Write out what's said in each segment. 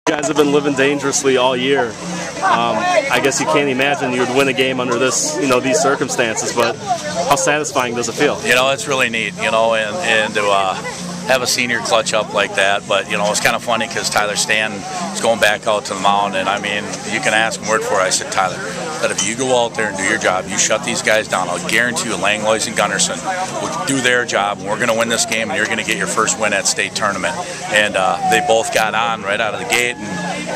You guys have been living dangerously all year. I guess you can't imagine you would win a game under these circumstances, but how satisfying does it feel? It's really neat, and to have a senior clutch up like that. But, it's kind of funny because Tyler Stanton is going back out to the mound, and, you can ask him word for it. I said, Tyler, that if you go out there and do your job, you shut these guys down, I'll guarantee you Langlois and Gunnarsson will do their job, and we're going to win this game, and you're going to get your first win at state tournament. And they both got on right out of the gate, and,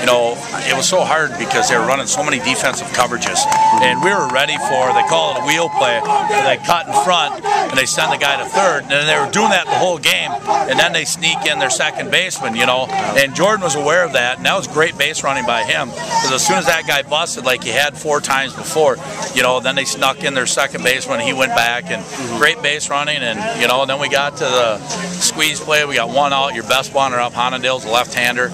it was so hard because they were running so many defensive coverages, and we were ready for, they call it a wheel play, where they cut in front, and they send the guy to third, and they were doing that the whole game, and then they sneak in their second baseman, and Jordan was aware of that, and that was great base running by him, because as soon as that guy busted, like he had 4 times before, then they snuck in their second baseman, he went back, and great base running, and, then we got to the squeeze play, we got 1 out, your best runner up, Honondale's a left-hander.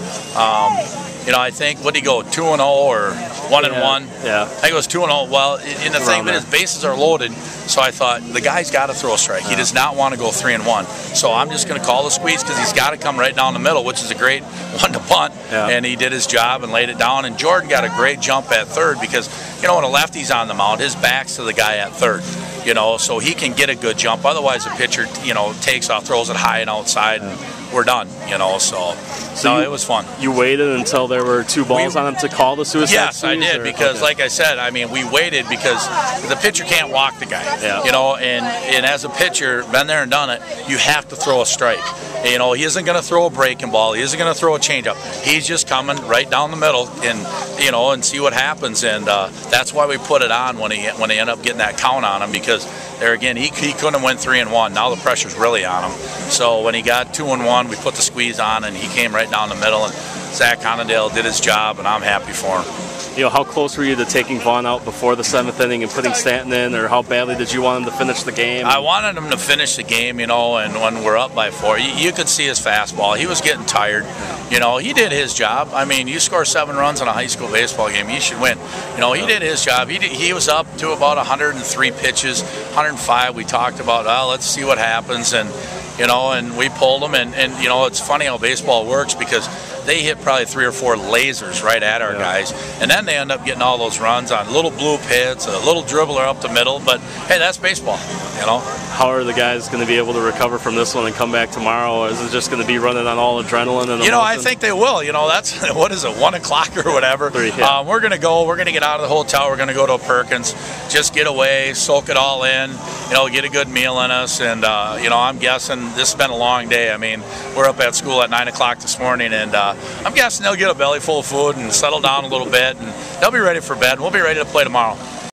I think, what did he go, 2-0 or 1-1? Yeah. I think it was 2-0. Well, in the thing that his bases are loaded, so I thought, the guy's got to throw a strike. He does not want to go 3-1. So I'm just going to call the squeeze because he's got to come right down the middle, which is a great one to punt. Yeah. And he did his job and laid it down. And Jordan got a great jump at third because, when a lefty's on the mound, his back's to the guy at third. So he can get a good jump. Otherwise, the pitcher, takes off, throws it high and outside, and we're done, So it was fun. You waited until there were 2 balls on him to call the suicide? Yes, I did, because like I said, we waited because the pitcher can't walk the guy, and as a pitcher, been there and done it, you have to throw a strike. He isn't going to throw a breaking ball. He isn't going to throw a changeup. He's just coming right down the middle and see what happens. And that's why we put it on when he ended up getting that count on him, because there again, he couldn't have went 3-1. Now the pressure's really on him. So when he got 2-1, we put the squeeze on, and he came right down the middle. And Zach Honondale did his job, and I'm happy for him. How close were you to taking Vaughn out before the 7th inning and putting Stanton in, or how badly did you want him to finish the game? I wanted him to finish the game, and when we're up by 4, you could see his fastball. He was getting tired. He did his job. You score 7 runs in a high school baseball game, you should win. He did his job. He was up to about 103 pitches, 105. We talked about, let's see what happens, and we pulled him, and it's funny how baseball works because they hit probably 3 or 4 lasers right at our guys, and then they end up getting all those runs on little bloop hits, a little dribbler up the middle, but hey, that's baseball, How are the guys going to be able to recover from this one and come back tomorrow? Or is it just going to be running on all adrenaline and emotion? I think they will. That's, what is it, 1 o'clock or whatever. 3, yeah. We're going to get out of the hotel, we're going to go to a Perkins, just get away, soak it all in, get a good meal in us, and I'm guessing this has been a long day. We're up at school at 9 o'clock this morning, and I'm guessing they'll get a belly full of food and settle down a little bit, and they'll be ready for bed. We'll be ready to play tomorrow.